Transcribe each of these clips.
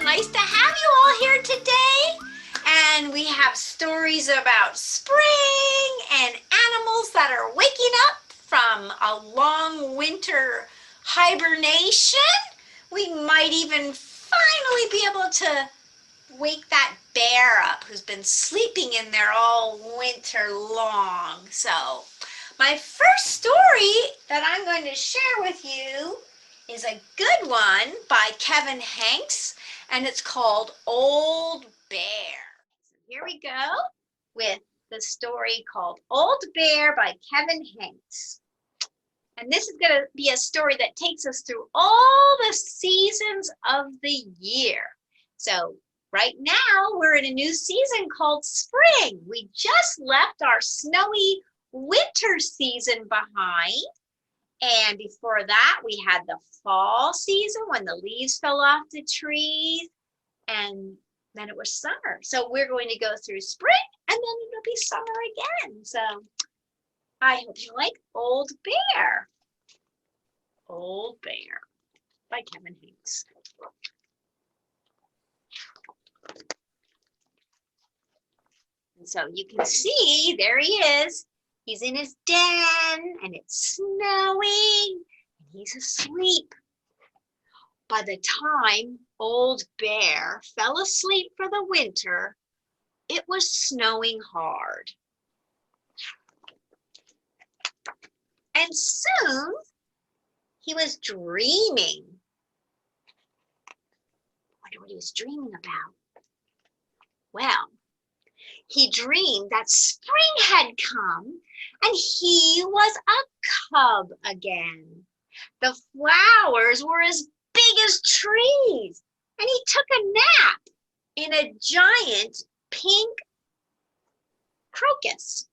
nice to have you all here today. And we have stories about spring and animals that are waking up from a long winter hibernation. We might even finally be able to wake that bear up who's been sleeping in there all winter long. So my first story that I'm going to share with you is a good one by Kevin Henkes, and it's called Old Bear. So here we go with the story called Old Bear by Kevin Henkes. And this is going to be a story that takes us through all the seasons of the year. So right now we're in a new season called spring. We just left our snowy winter season behind. And before that, we had the fall season when the leaves fell off the trees, and then it was summer. So we're going to go through spring, and then it'll be summer again. So I hope you like Old Bear. Old Bear by Kevin Henkes. And so you can see, there he is. He's in his den, and it's snowing, and he's asleep. By the time Old Bear fell asleep for the winter, it was snowing hard. And soon, he was dreaming. I wonder what he was dreaming about. Well, he dreamed that spring had come and he was a cub again. The flowers were as big as trees, and he took a nap in a giant pink crocus.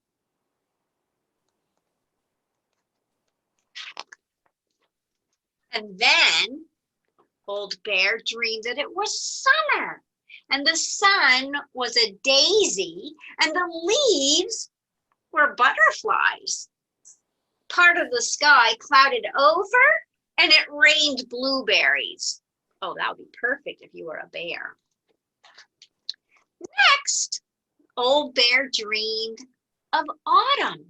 And then Old Bear dreamed that it was summer, and the sun was a daisy, and the leaves were butterflies. Part of the sky clouded over, and it rained blueberries. Oh, that would be perfect if you were a bear. Next, Old Bear dreamed of autumn.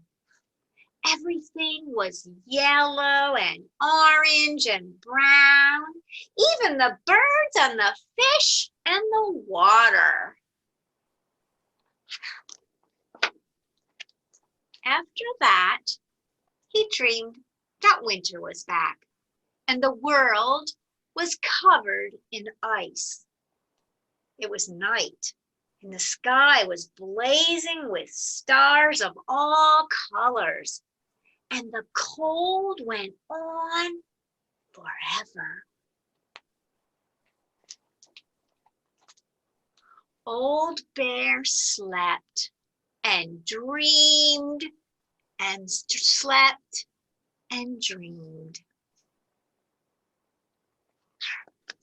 Everything was yellow and orange and brown, even the birds and the fish and the water. After that, he dreamed that winter was back and the world was covered in ice. It was night and the sky was blazing with stars of all colors, and the cold went on forever. Old Bear slept and dreamed and slept and dreamed.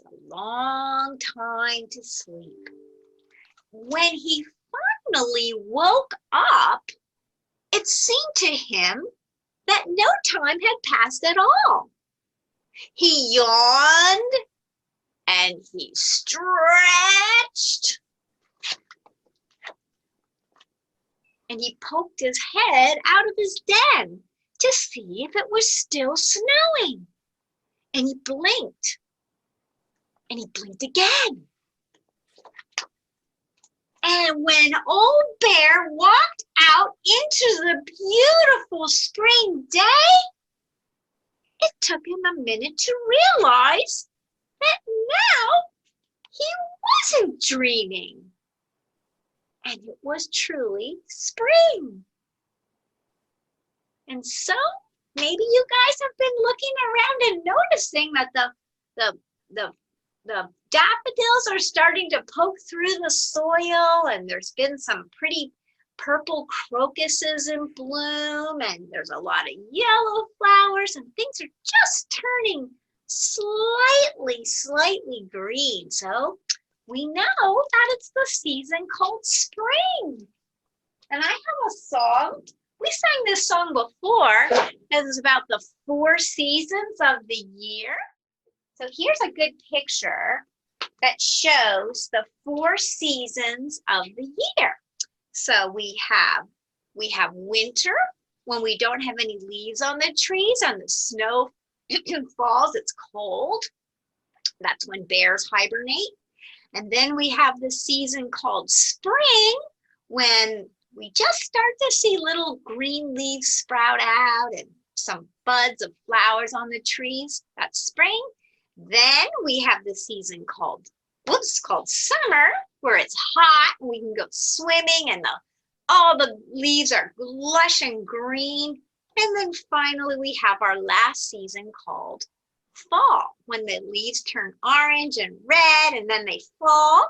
A long time to sleep. When he finally woke up, it seemed to him that no time had passed at all. He yawned and he stretched. And he poked his head out of his den to see if it was still snowing. And he blinked. And he blinked again. And when Old Bear walked out into the beautiful spring day, it took him a minute to realize that now he wasn't dreaming. And it was truly spring. And so maybe you guys have been looking around and noticing that the daffodils are starting to poke through the soil, and there's been some pretty purple crocuses in bloom, and there's a lot of yellow flowers, and things are just turning slightly green. So we know that it's the season called spring. And I have a song. We sang this song before. It was about the 4 seasons of the year. So here's a good picture that shows the 4 seasons of the year. So we have winter, when we don't have any leaves on the trees and the snow falls, it's cold. That's when bears hibernate. And then we have the season called spring, when we just start to see little green leaves sprout out and some buds of flowers on the trees. That's spring. Then we have the season called summer, where it's hot and we can go swimming and all the leaves are lush and green. And then finally we have our last season called fall, when the leaves turn orange and red and then they fall.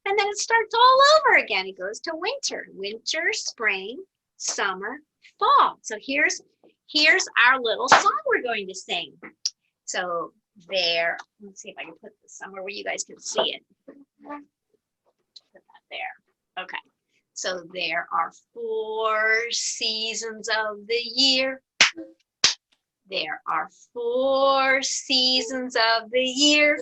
And then it starts all over again. It goes to winter, spring, summer, fall. So here's our little song we're going to sing. So there, let's see if I can put this somewhere where you guys can see it. Put that there. Okay. So there are 4 seasons of the year. There are 4 seasons of the year.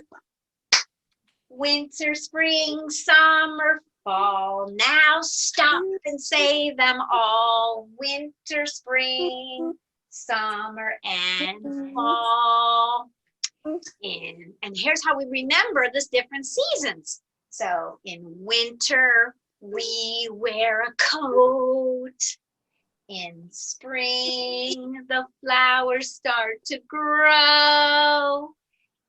Winter, spring, summer, fall. Now stop and say them all. Winter, spring, summer, and fall. And here's how we remember the different seasons. So in winter, we wear a coat. In spring, the flowers start to grow.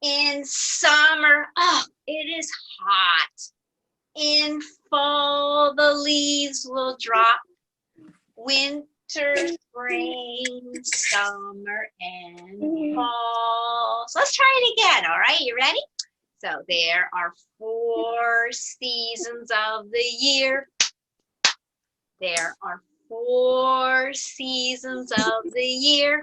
In summer, oh, it is hot. In fall, the leaves will drop. Winter, spring, summer, and fall. So let's try it again, all right? You ready? So there are 4 seasons of the year. There are 4 seasons of the year.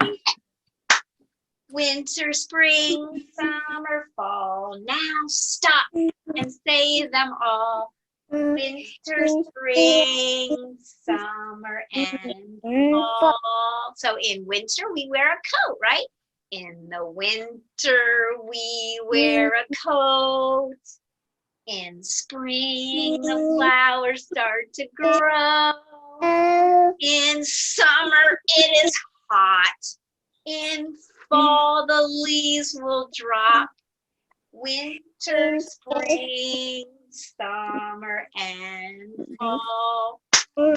Winter, spring, summer, fall. Now stop and say them all. Winter, spring, summer, and fall. So in winter, we wear a coat, right? In the winter, we wear a coat. In spring, the flowers start to grow. In summer, it is hot. In fall, the leaves will drop. Winter, spring, summer, and fall. All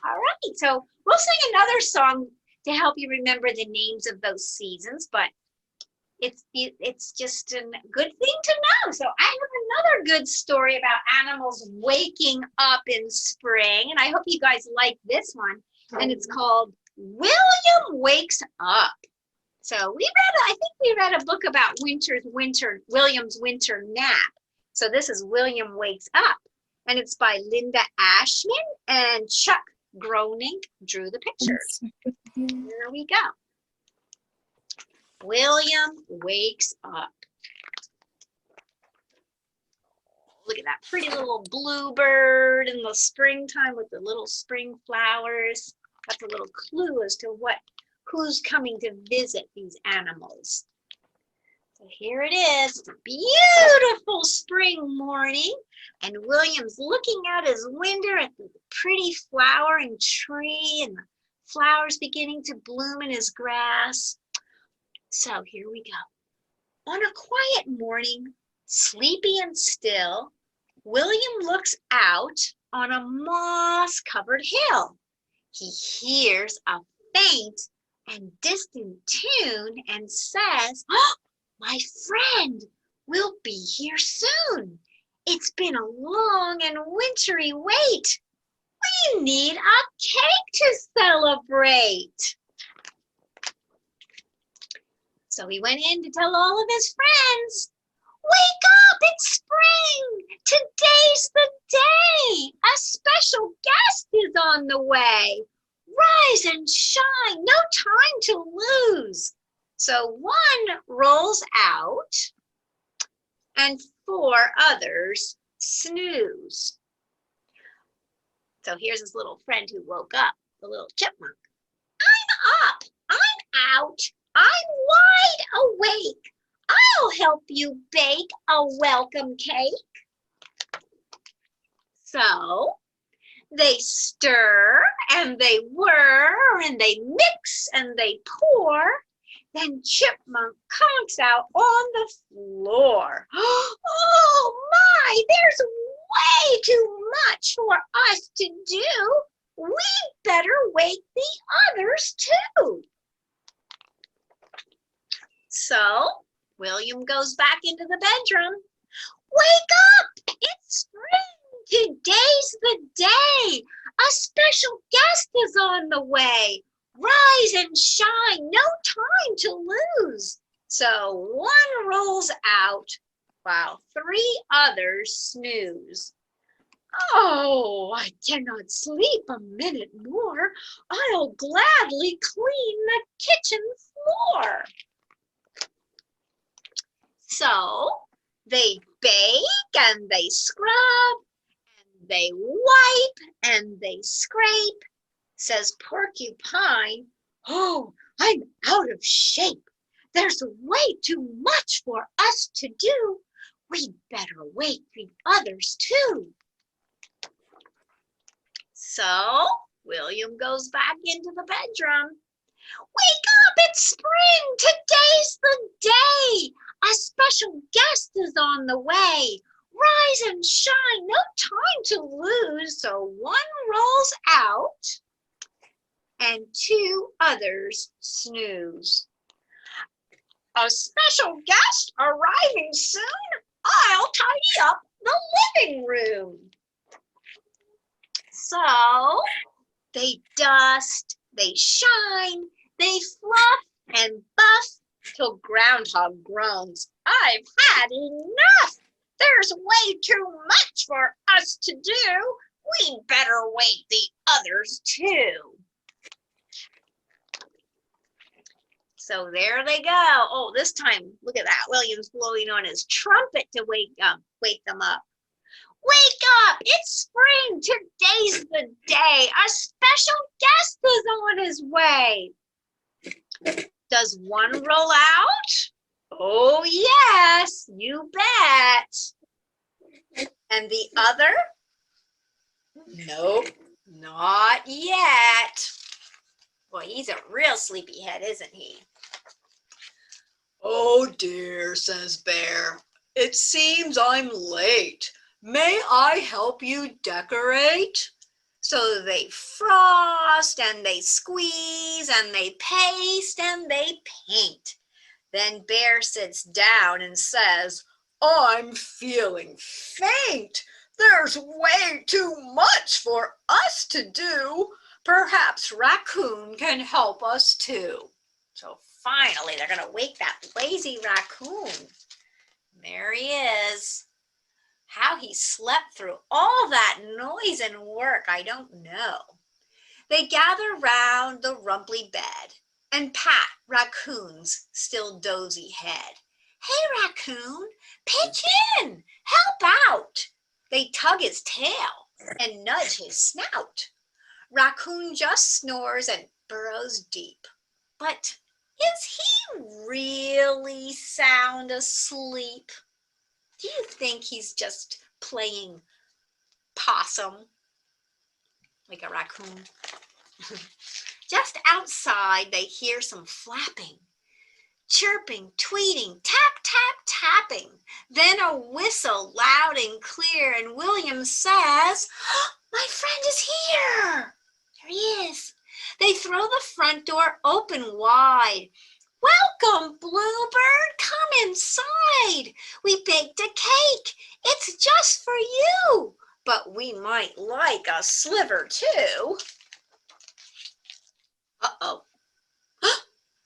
right, so we'll sing another song to help you remember the names of those seasons, but it's just a good thing to know. So I have another good story about animals waking up in spring, and I hope you guys like this one. And it's called William Wakes Up. So I think we read a book about William's winter nap. So this is William Wakes Up, and it's by Linda Ashman, and Chuck Groening drew the pictures. Here we go. William wakes up. Look at that pretty little bluebird in the springtime with the little spring flowers. That's a little clue as to who's coming to visit these animals. So here it is. It's a beautiful spring morning, and William's looking out his window at the pretty flowering tree and the flowers beginning to bloom in his grass. So here we go. On a quiet morning, sleepy and still, William looks out on a moss-covered hill. He hears a faint and distant tune and says, "Oh, my friend will be here soon. It's been a long and wintry wait. We need a cake to celebrate." So he went in to tell all of his friends, "Wake up, it's spring. Today's the day. A special guest is on the way. Rise and shine, no time to lose." So one rolls out and 4 others snooze. So here's his little friend who woke up, the little chipmunk. "I'm up, I'm out, I'm wide awake. I'll I'll help you bake a welcome cake. So they stir and they whir and they mix and they pour. Then Chipmunk conks out on the floor. Oh my, there's way too much for us to do. We'd better wake the others too. So William goes back into the bedroom. Wake up! It's spring! Today's the day! A special guest is on the way! Rise and shine! No time to lose! So one rolls out while 3 others snooze. Oh, I cannot sleep a minute more. I'll gladly clean the kitchen floor. So they bake and they scrub and they wipe and they scrape. Says Porcupine, oh, I'm out of shape. There's way too much for us to do. We'd better wake the others too. So William goes back into the bedroom. Wake up, it's spring, today's the day. A special guest is on the way. Rise and shine, no time to lose. So one rolls out and 2 others snooze. A special guest arriving soon. I'll tidy up the living room. So they dust, they shine, they fluff and buff till Groundhog groans. I've had enough. There's way too much for us to do. We'd better wake the others too. So there they go. Oh, this time, look at that. William's blowing on his trumpet to wake them up. Wake up! It's spring! Today's the day! A special guest is on his way! Does one roll out? Oh, yes, you bet. And the other? Nope, not yet. Boy, he's a real sleepyhead, isn't he? Oh dear, says Bear. It seems I'm late. May I help you decorate? So they frost and they squeeze and they paste and they paint. Then Bear sits down and says, I'm feeling faint. There's way too much for us to do. Perhaps Raccoon can help us too. So finally, they're going to wake that lazy raccoon. There he is. How he slept through all that noise and work, I don't know. They gather round the rumply bed and pat Raccoon's still dozy head. Hey, Raccoon, pitch in, help out. They tug his tail and nudge his snout. Raccoon just snores and burrows deep. But is he really sound asleep? Do you think he's just playing possum like a raccoon? Just outside, they hear some flapping, chirping, tweeting, tap, tap, tapping. Then a whistle loud and clear, and William says, oh, my friend is here. There he is. They throw the front door open wide. Welcome, Bluebird, come inside. We baked a cake. It's just for you, but we might like a sliver too. Uh-oh.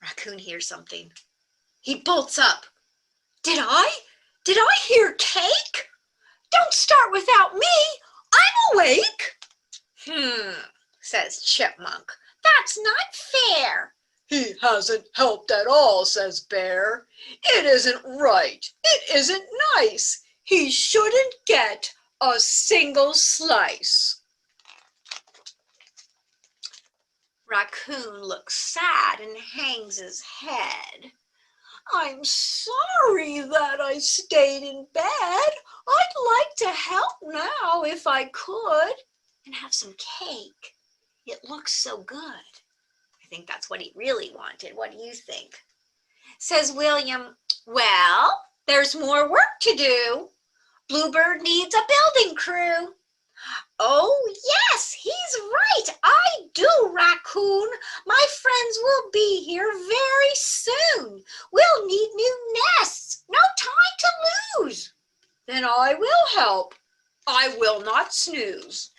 Raccoon hears something. He bolts up. Did I hear cake? Don't start without me. I'm awake. Says Chipmunk. That's not fair. He hasn't helped at all, says Bear. It isn't right. It isn't nice. He shouldn't get a single slice. Raccoon looks sad and hangs his head. I'm sorry that I stayed in bed. I'd like to help now if I could. And have some cake. It looks so good. I think that's what he really wanted. What do you think? Says William, well, there's more work to do. Bluebird needs a building crew. Oh, yes, he's right. I do, Raccoon. My friends will be here very soon. We'll need new nests. No time to lose. Then I will help. I will not snooze.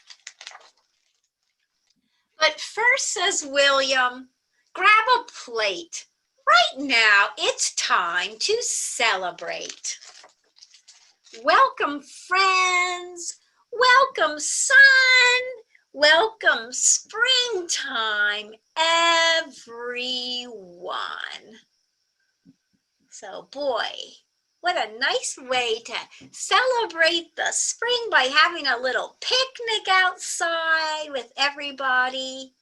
But first, says William, grab a plate. Right now, it's time to celebrate. Welcome, friends. Welcome, sun. Welcome, springtime, everyone. So, boy, what a nice way to celebrate the spring by having a little picnic outside with everybody.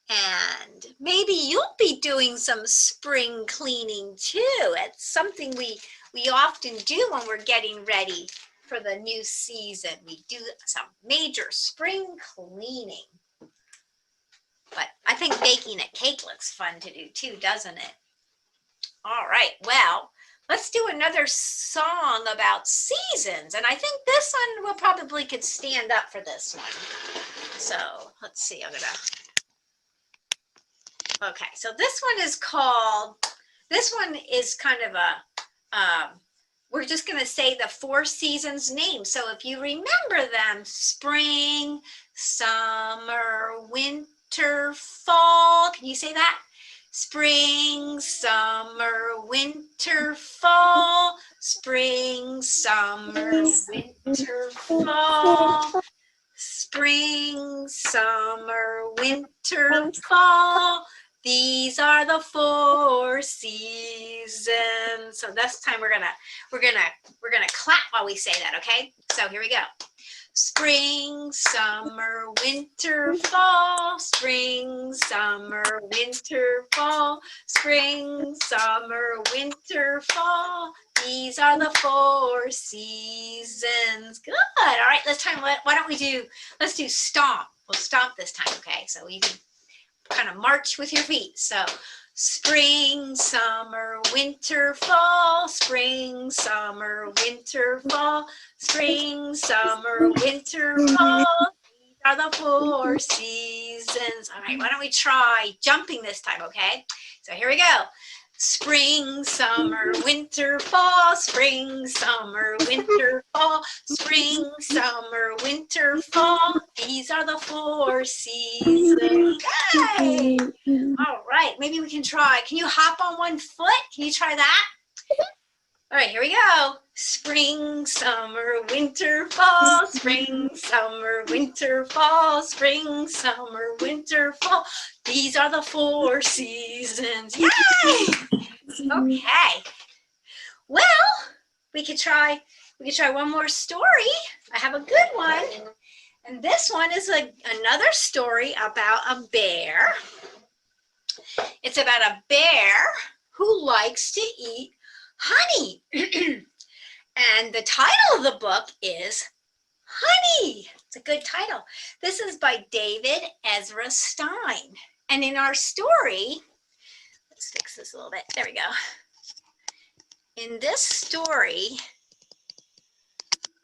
And maybe you'll be doing some spring cleaning too. It's something we often do when we're getting ready for the new season. We do some major spring cleaning. But I think baking a cake looks fun to do too, doesn't it? All right, well, let's do another song about seasons. And I think this one will probably could stand up for this one. So let's see, okay, so this one is called, this one is kind of a, we're just gonna say the 4 seasons names. So if you remember them, spring, summer, winter, fall. Can you say that? Spring, summer, winter, fall. Spring, summer, winter, fall. Spring, summer, winter, fall. These are the 4 seasons. So this time we're gonna clap while we say that, okay? So here we go. Spring, summer, winter, fall. Spring, summer, winter, fall. Spring, summer, winter, fall. These are the 4 seasons. Good. All right, why don't we do, let's do stomp. We'll stomp this time, okay? So you can kind of march with your feet. So spring, summer, winter, fall. Spring, summer, winter, fall. Spring, summer, winter, fall. These are the 4 seasons. All right, why don't we try jumping this time, okay? So here we go. Spring, summer, winter, fall. Spring, summer, winter, fall. Spring, summer, winter, fall. These are the 4 seasons. Yay! All right, maybe we can try. Can you hop on one foot? Can you try that? All right, here we go. Spring, summer, winter, fall. Spring, summer, winter, fall. Spring, summer, winter, fall. These are the 4 seasons. Yay! Okay. Well, we could try one more story. I have a good one. And this one is another story about a bear. It's about a bear who likes to eat honey. And the title of the book is Honey. It's a good title. This is by David Ezra Stein. And in our story, let's fix this a little bit. There we go. In this story,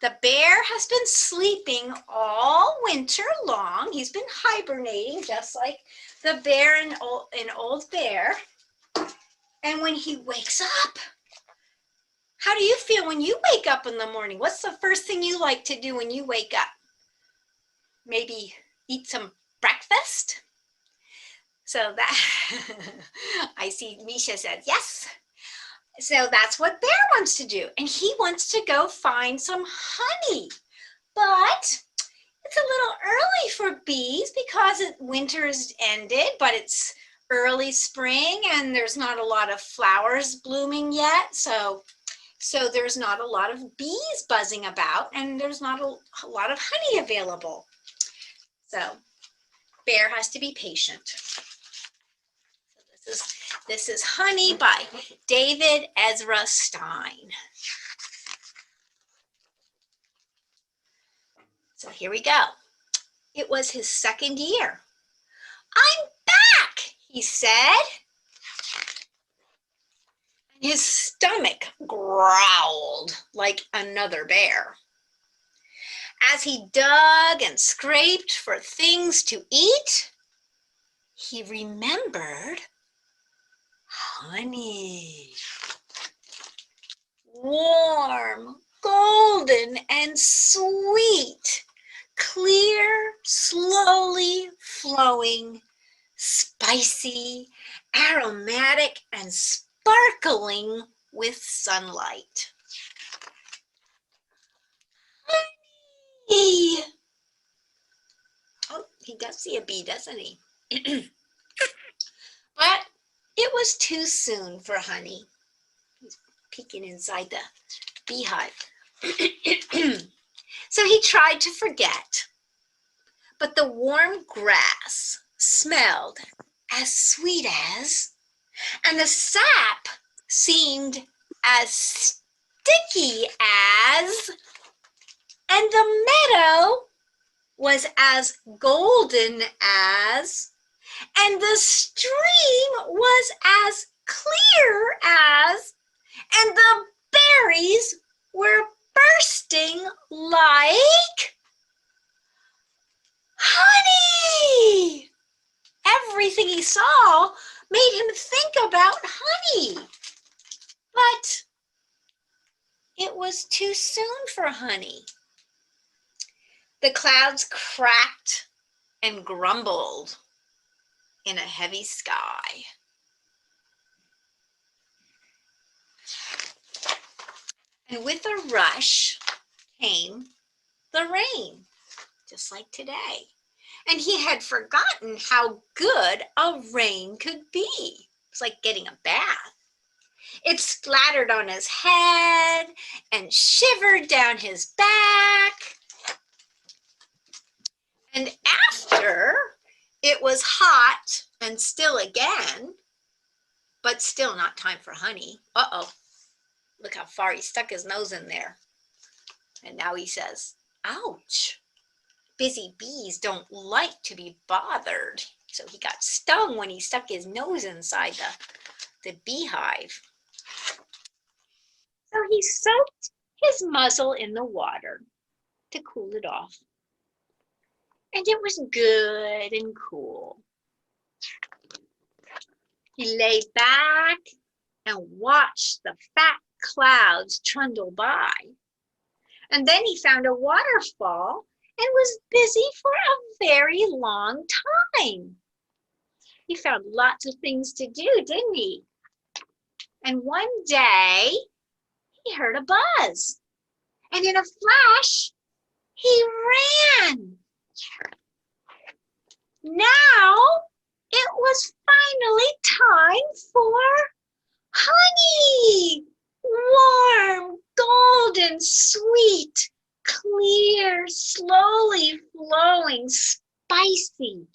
the bear has been sleeping all winter long. He's been hibernating just like the bear in Old Bear. And when he wakes up, how do you feel when you wake up in the morning? What's the first thing you like to do when you wake up? Maybe eat some breakfast? So that, I see Misha said yes. So that's what Bear wants to do. And he wants to go find some honey. But it's a little early for bees because winter is ended, but it's early spring and there's not a lot of flowers blooming yet. So there's not a lot of bees buzzing about and there's not a lot of honey available. So Bear has to be patient. So this This is Honey by David Ezra Stein. So here we go. It was his second year. "I'm back," he said. His stomach growled like another bear. As he dug and scraped for things to eat, he remembered honey. Warm, golden, and sweet, clear, slowly flowing, spicy, aromatic, and sparkling with sunlight. Honey! Oh, he does see a bee, doesn't he? But it was too soon for Honey. He's peeking inside the beehive. So he tried to forget, but the warm grass smelled as sweet as, and the sap seemed as sticky as, and the meadow was as golden as, and the stream was as clear as, and the berries were bursting like honey. Everything he saw made him think about honey. But it was too soon for honey. The clouds cracked and grumbled in a heavy sky. And with a rush came the rain, just like today. And he had forgotten how good a rain could be. It's like getting a bath. It splattered on his head and shivered down his back. And after, it was hot and still again, but still not time for honey. Uh-oh, look how far he stuck his nose in there. And now he says, ouch. Busy bees don't like to be bothered. So he got stung when he stuck his nose inside the beehive. So he soaked his muzzle in the water to cool it off. And it was good and cool. He lay back and watched the fat clouds trundle by. And then he found a waterfall and was busy for a very long time. He found lots of things to do, didn't he? And one day, he heard a buzz. And in a flash, he ran. Now, it was finally time for honey. Warm, golden, sweet, clear, slowly flowing, spicy,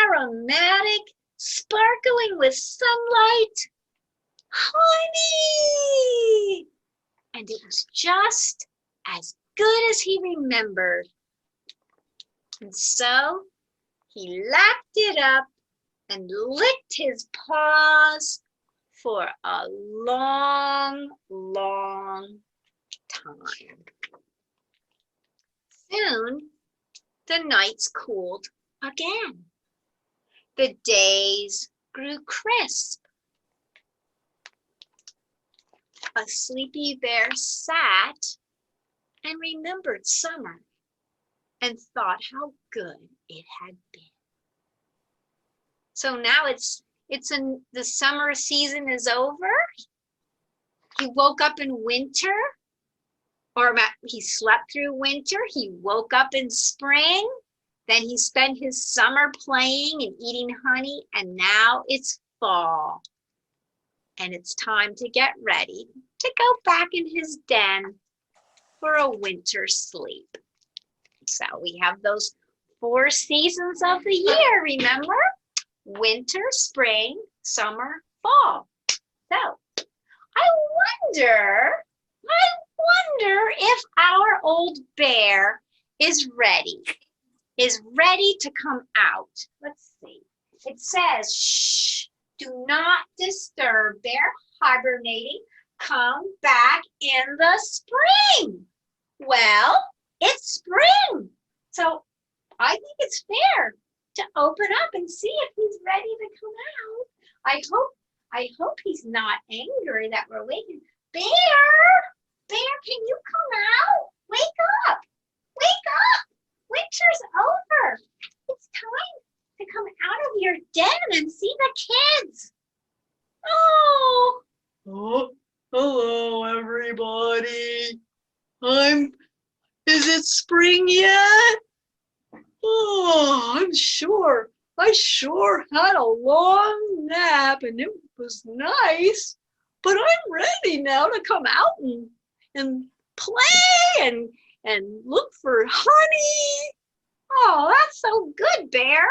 aromatic, sparkling with sunlight, honey. And it was just as good as he remembered. And so he lapped it up and licked his paws for a long, long time. Soon, the nights cooled again. The days grew crisp. A sleepy bear sat and remembered summer and thought how good it had been. So now the summer season is over. He woke up in winter, or he slept through winter. He woke up in spring. Then he spent his summer playing and eating honey, and now it's fall. And it's time to get ready to go back in his den for a winter sleep. So we have those 4 seasons of the year, remember? Winter, spring, summer, fall. So I wonder if our old bear is ready to come out. Let's see. It says, shh, do not disturb. Bear hibernating. Come back in the spring. Well, it's spring. So I think it's fair to open up and see if he's ready to come out. I hope he's not angry that we're waking. Bear, can you come out? Wake up, wake up. Winter's over. It's time to come out of your den and see the kids. Oh, Hello, everybody. Is it spring yet? Oh, I sure had a long nap and it was nice, but I'm ready now to come out and play and look for honey. oh, that's so good, Bear.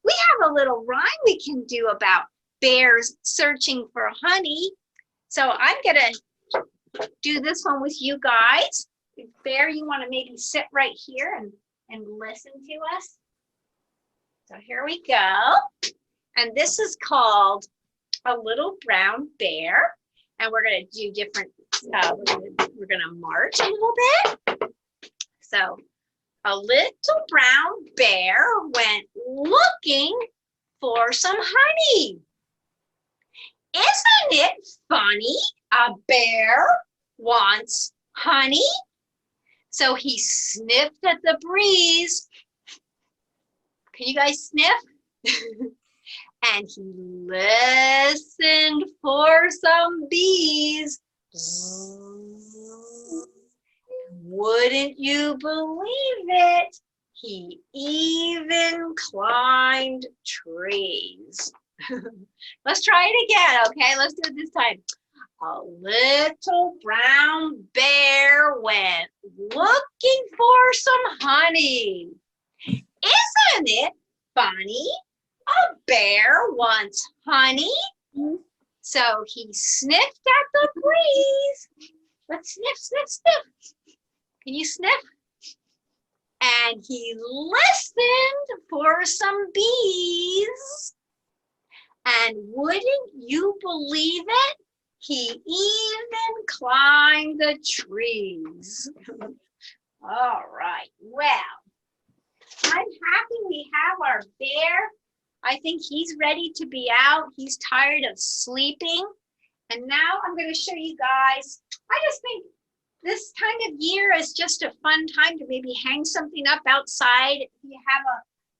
We have a little rhyme we can do about bears searching for honey. So I'm gonna do this one with you guys. Bear, you want to maybe sit right here and listen to us? So here we go. And this is called A Little Brown Bear. And we're going to do different, we're going to march a little bit. So a little brown bear went looking for some honey. Isn't it funny? A bear wants honey. So he sniffed at the breeze. Can you guys sniff? And he listened for some bees. Wouldn't you believe it? He even climbed trees. Let's try it again, okay? Let's do it this time. A little brown bear went looking for some honey. Isn't it funny? A bear wants honey. So he sniffed at the breeze. Let's sniff, sniff, sniff. Can you sniff? And he listened for some bees. And wouldn't you believe it? He even climbed the trees. All right, well, I'm happy we have our bear. I think he's ready to be out. He's tired of sleeping. And now I'm going to show you guys. I just think this time of year is just a fun time to maybe hang something up outside. If you have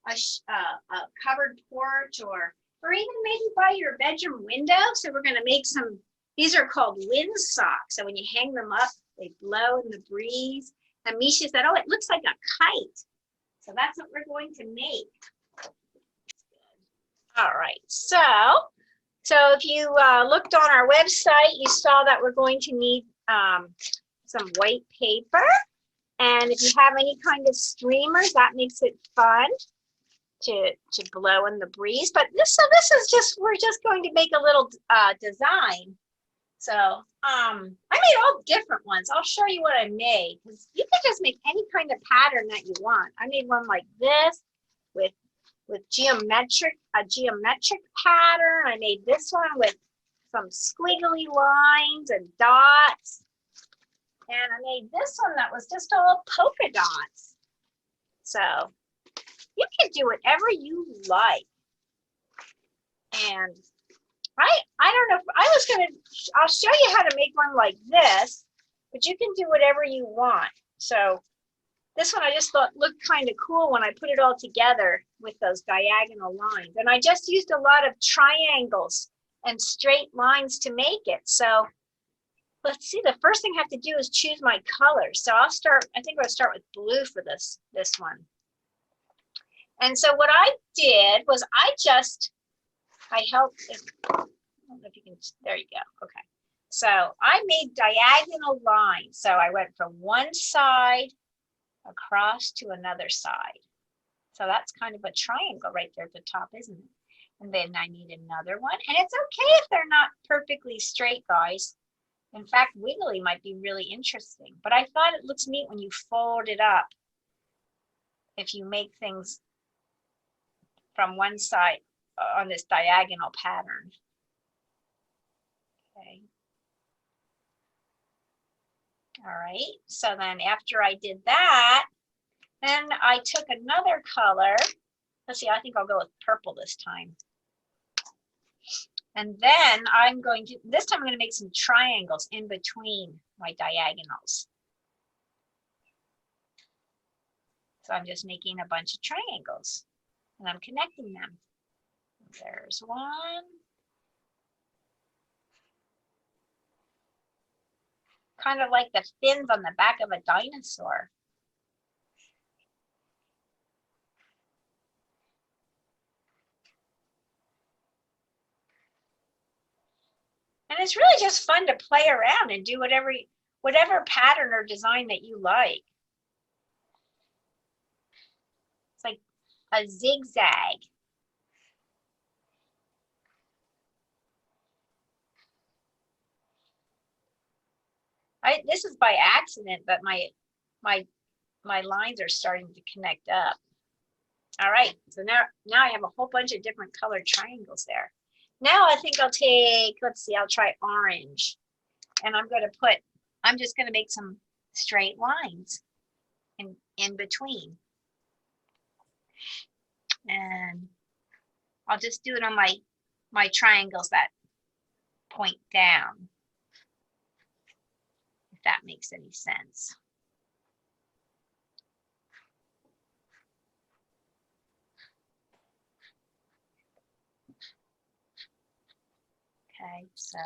a covered porch or even maybe by your bedroom window. So we're going to make some, these are called wind socks. So when you hang them up, they blow in the breeze. And Misha said, oh, it looks like a kite. So that's what we're going to make. All right, so if you looked on our website, you saw that we're going to need some white paper. And if you have any kind of streamers, that makes it fun to blow in the breeze. But this is just, we're just going to make a little design. So I made all different ones. I'll show you what I made, because you can just make any kind of pattern that you want. I made one like this with a geometric pattern. I made this one with some squiggly lines and dots. And I made this one that was just all polka dots. So you can do whatever you like. And I don't know, I'll show you how to make one like this, but you can do whatever you want. So this one I just thought looked kind of cool when I put it all together with those diagonal lines. And I just used a lot of triangles and straight lines to make it. So let's see, the first thing I have to do is choose my colors. So I think I'll start with blue for this one. And so what I did was I don't know if you can, there you go, okay. So I made diagonal lines. So I went from one side across to another side. So that's kind of a triangle right there at the top, isn't it? And then I need another one. And it's okay if they're not perfectly straight, guys. In fact, wiggly might be really interesting. But I thought it looks neat when you fold it up. If you make things from one side on this diagonal pattern. Okay. All right. So then after I did that, then I took another color. Let's see, I think I'll go with purple this time. And then I'm going to, this time I'm going to make some triangles in between my diagonals. So I'm just making a bunch of triangles and I'm connecting them. There's one. Kind of like the fins on the back of a dinosaur. And it's really just fun to play around and do whatever pattern or design that you like. It's like a zigzag. This is by accident, but my lines are starting to connect up. All right, so now I have a whole bunch of different colored triangles there. Now I think I'll take, let's see, I'll try orange. And I'm just gonna make some straight lines in between. And I'll just do it on my triangles that point down, if that makes any sense. Okay, so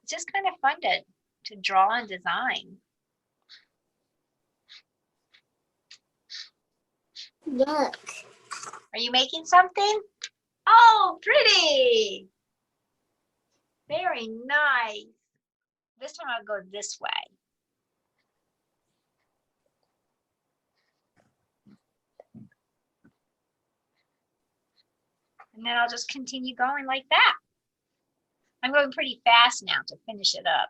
it's just kind of fun to draw and design. Look. Are you making something? Oh, pretty. Very nice. This time I'll go this way. And then I'll just continue going like that. I'm going pretty fast now to finish it up.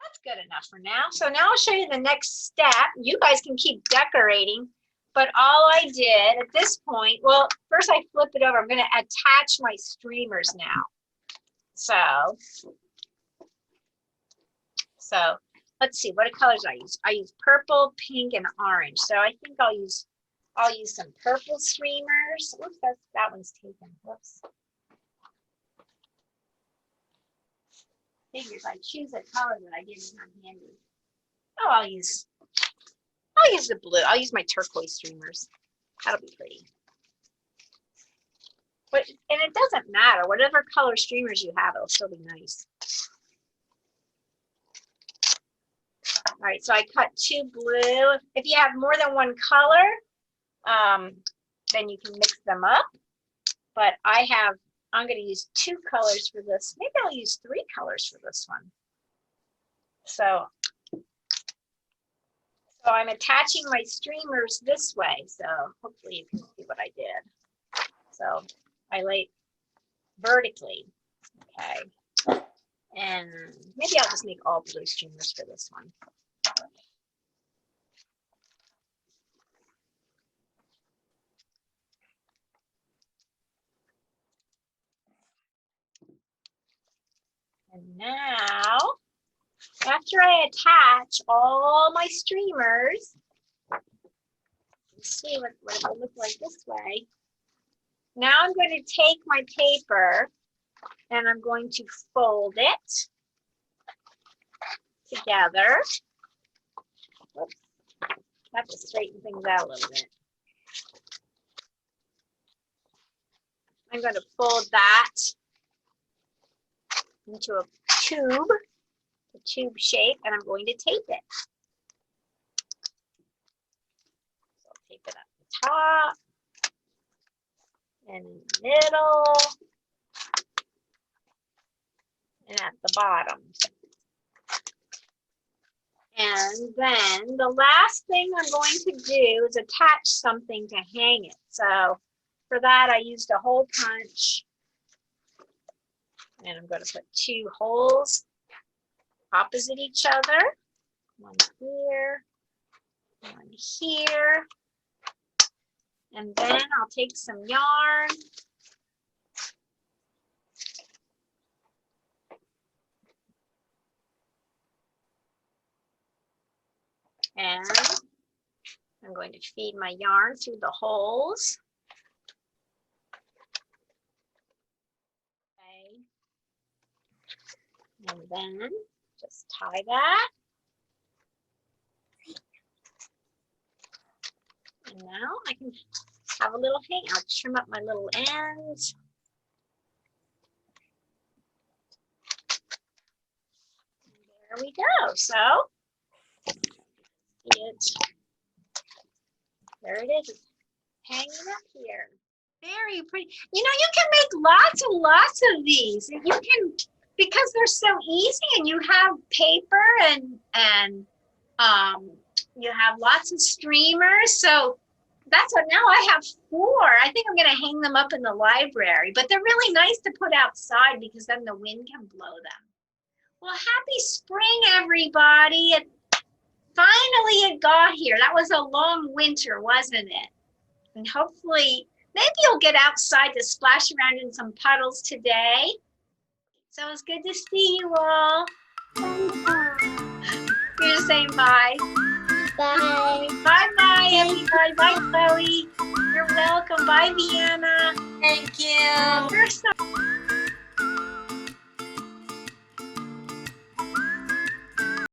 That's good enough for now. So now I'll show you the next step. You guys can keep decorating, but all I did at this point, well, first I flip it over. I'm going to attach my streamers now. So let's see, what colors I use? I use purple, pink, and orange. So I think I'll use some purple streamers. Oops, that one's taken. Whoops. Figures I choose a color that I didn't have handy. Oh, I'll use the blue. I'll use my turquoise streamers. That'll be pretty. And it doesn't matter. Whatever color streamers you have, it'll still be nice. All right, so I cut 2 blue. If you have more than one color, then you can mix them up. But I'm going to use 2 colors for this. Maybe I'll use 3 colors for this one. So I'm attaching my streamers this way. So hopefully you can see what I did. So I lay vertically. Okay. And maybe I'll just make all blue streamers for this one. And now, after I attach all my streamers, let's see what it will look like this way. Now I'm going to take my paper and I'm going to fold it together. Whoops. I have to straighten things out a little bit. I'm going to fold that into a tube shape, and I'm going to tape it. So I'll tape it at the top and in the middle and at the bottom. And then the last thing I'm going to do is attach something to hang it. So For that, I used a hole punch. And I'm going to put 2 holes opposite each other. One here, one here. And then I'll take some yarn. And I'm going to feed my yarn through the holes. Okay. And then just tie that. And now I can have a little hang. I'll trim up my little ends. And there we go. So there it is, hanging up here. Very pretty. You know, you can make lots and lots of these. You can, because they're so easy, and you have paper and you have lots of streamers. So that's what, now I have 4. I think I'm going to hang them up in the library, but they're really nice to put outside because then the wind can blow them. Well, happy spring, everybody. Finally, it got here. That was a long winter, wasn't it? And hopefully, maybe you'll get outside to splash around in some puddles today. So it's good to see you all. You're saying bye. Bye. Bye-bye, everybody. Bye, Chloe. You're welcome. Bye, Vienna. Thank you. You're so